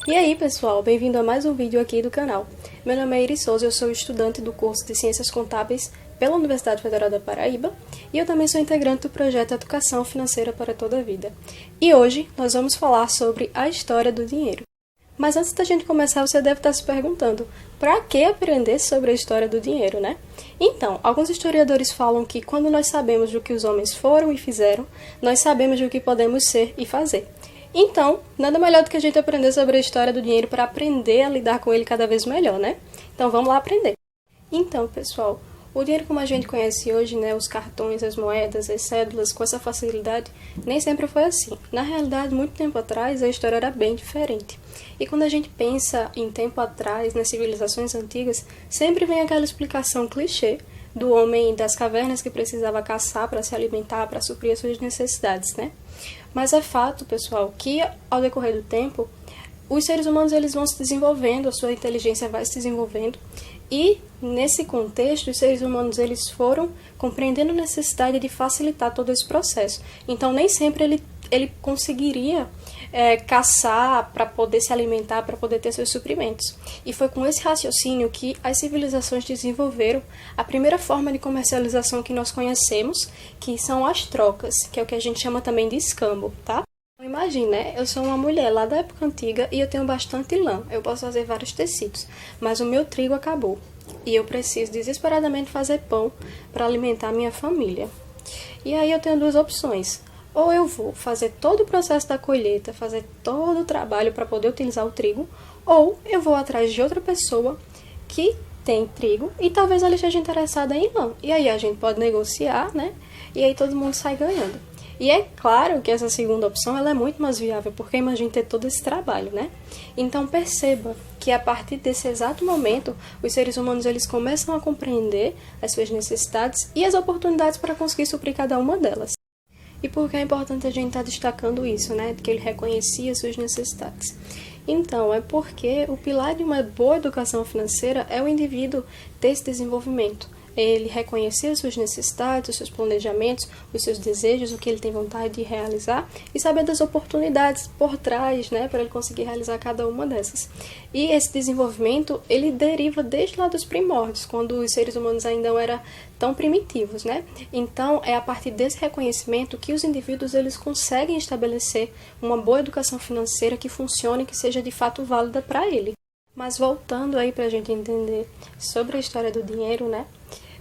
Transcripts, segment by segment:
E aí, pessoal, bem-vindo a mais um vídeo aqui do canal. Meu nome é Iris Souza, eu sou estudante do curso de Ciências Contábeis pela Universidade Federal da Paraíba e eu também sou integrante do projeto Educação Financeira para Toda a Vida. E hoje nós vamos falar sobre a história do dinheiro. Mas antes da gente começar, você deve estar se perguntando, para que aprender sobre a história do dinheiro, né? Então, alguns historiadores falam que quando nós sabemos do que os homens foram e fizeram, nós sabemos do que podemos ser e fazer. Então, nada melhor do que a gente aprender sobre a história do dinheiro para aprender a lidar com ele cada vez melhor, né? Então, vamos lá aprender. Então, pessoal, o dinheiro como a gente conhece hoje, né, os cartões, as moedas, as cédulas, com essa facilidade, nem sempre foi assim. Na realidade, muito tempo atrás, a história era bem diferente. E quando a gente pensa em tempo atrás, nas civilizações antigas, sempre vem aquela explicação clichê do homem das cavernas que precisava caçar para se alimentar, para suprir as suas necessidades, né? Mas é fato, pessoal, que ao decorrer do tempo, os seres humanos eles vão se desenvolvendo, a sua inteligência vai se desenvolvendo, e nesse contexto, os seres humanos eles foram compreendendo a necessidade de facilitar todo esse processo. Então, nem sempre ele conseguiria caçar para poder se alimentar, para poder ter seus suprimentos. E foi com esse raciocínio que as civilizações desenvolveram a primeira forma de comercialização que nós conhecemos, que são as trocas, que é o que a gente chama também de escambo, tá? Então, imagine, né? Eu sou uma mulher lá da época antiga e eu tenho bastante lã. Eu posso fazer vários tecidos, mas o meu trigo acabou. E eu preciso desesperadamente fazer pão para alimentar a minha família. E aí eu tenho duas opções. Ou eu vou fazer todo o processo da colheita, fazer todo o trabalho para poder utilizar o trigo, ou eu vou atrás de outra pessoa que tem trigo e talvez ela esteja interessada em lã. E aí a gente pode negociar, né? E aí todo mundo sai ganhando. E é claro que essa segunda opção ela é muito mais viável, porque imagina ter todo esse trabalho, né? Então perceba que a partir desse exato momento, os seres humanos eles começam a compreender as suas necessidades e as oportunidades para conseguir suprir cada uma delas. E por que é importante a gente estar destacando isso, né? Que ele reconhecia suas necessidades. Então, é porque o pilar de uma boa educação financeira é o indivíduo ter esse desenvolvimento. Ele reconhecer as suas necessidades, os seus planejamentos, os seus desejos, o que ele tem vontade de realizar e saber das oportunidades por trás, né, para ele conseguir realizar cada uma dessas. E esse desenvolvimento, ele deriva desde lá dos primórdios, quando os seres humanos ainda não eram tão primitivos, né? Então, é a partir desse reconhecimento que os indivíduos eles conseguem estabelecer uma boa educação financeira que funcione, que seja de fato válida para ele. Mas voltando aí para a gente entender sobre a história do dinheiro, né?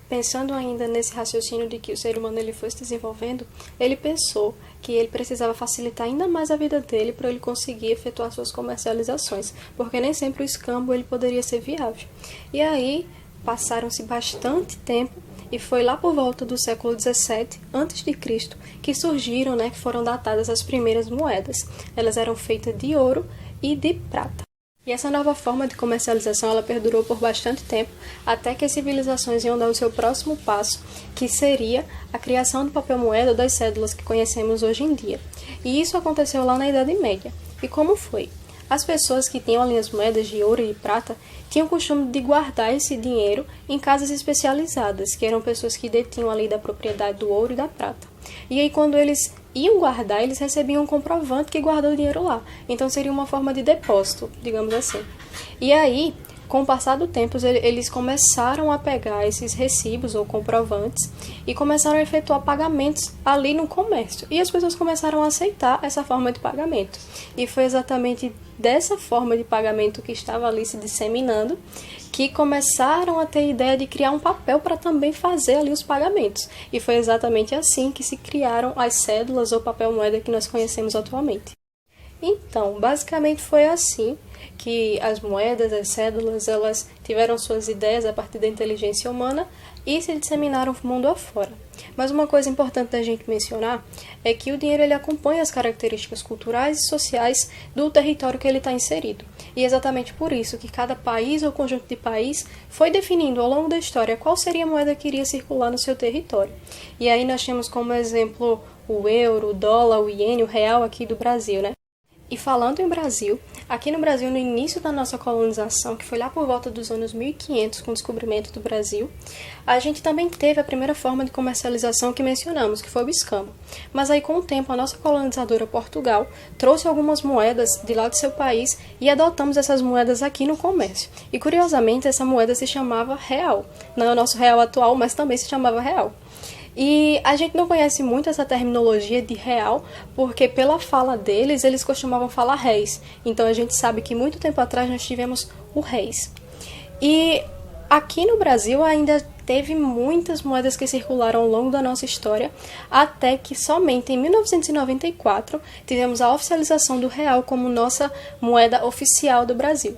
Pensando ainda nesse raciocínio de que o ser humano ele foi se desenvolvendo, ele pensou que ele precisava facilitar ainda mais a vida dele para ele conseguir efetuar suas comercializações, porque nem sempre o escambo ele poderia ser viável. E aí passaram-se bastante tempo e foi lá por volta do século XVII a.C. que surgiram, né, que foram datadas as primeiras moedas. Elas eram feitas de ouro e de prata. E essa nova forma de comercialização ela perdurou por bastante tempo, até que as civilizações iam dar o seu próximo passo, que seria a criação do papel moeda das cédulas que conhecemos hoje em dia. E isso aconteceu lá na Idade Média. E como foi? As pessoas que tinham ali as moedas de ouro e de prata tinham o costume de guardar esse dinheiro em casas especializadas, que eram pessoas que detinham ali da propriedade do ouro e da prata. E aí quando eles iam guardar, eles recebiam um comprovante que guardou o dinheiro lá. Então seria uma forma de depósito, digamos assim. E aí, com o passar do tempo, eles começaram a pegar esses recibos ou comprovantes e começaram a efetuar pagamentos ali no comércio. E as pessoas começaram a aceitar essa forma de pagamento. E foi exatamente dessa forma de pagamento que estava ali se disseminando que começaram a ter a ideia de criar um papel para também fazer ali os pagamentos. E foi exatamente assim que se criaram as cédulas ou papel moeda que nós conhecemos atualmente. Então, basicamente foi assim que as moedas, as cédulas, elas tiveram suas ideias a partir da inteligência humana e se disseminaram mundo afora. Mas uma coisa importante da gente mencionar é que o dinheiro ele acompanha as características culturais e sociais do território que ele está inserido. E é exatamente por isso que cada país ou conjunto de país foi definindo ao longo da história qual seria a moeda que iria circular no seu território. E aí nós temos como exemplo o euro, o dólar, o iene, o real aqui do Brasil, né? E falando em Brasil, aqui no Brasil, no início da nossa colonização, que foi lá por volta dos anos 1500, com o descobrimento do Brasil, a gente também teve a primeira forma de comercialização que mencionamos, que foi o escambo. Mas aí, com o tempo, a nossa colonizadora Portugal trouxe algumas moedas de lá do seu país e adotamos essas moedas aqui no comércio. E, curiosamente, essa moeda se chamava real. Não é o nosso real atual, mas também se chamava real. E a gente não conhece muito essa terminologia de real, porque pela fala deles, eles costumavam falar réis. Então a gente sabe que muito tempo atrás nós tivemos o réis. E aqui no Brasil ainda teve muitas moedas que circularam ao longo da nossa história, até que somente em 1994 tivemos a oficialização do real como nossa moeda oficial do Brasil.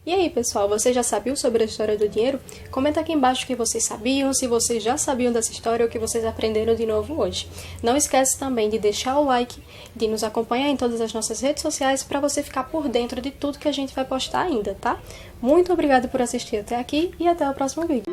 E aí, pessoal, você já sabia sobre a história do dinheiro? Comenta aqui embaixo o que vocês sabiam, se vocês já sabiam dessa história ou o que vocês aprenderam de novo hoje. Não esquece também de deixar o like, de nos acompanhar em todas as nossas redes sociais para você ficar por dentro de tudo que a gente vai postar ainda, tá? Muito obrigada por assistir até aqui e até o próximo vídeo.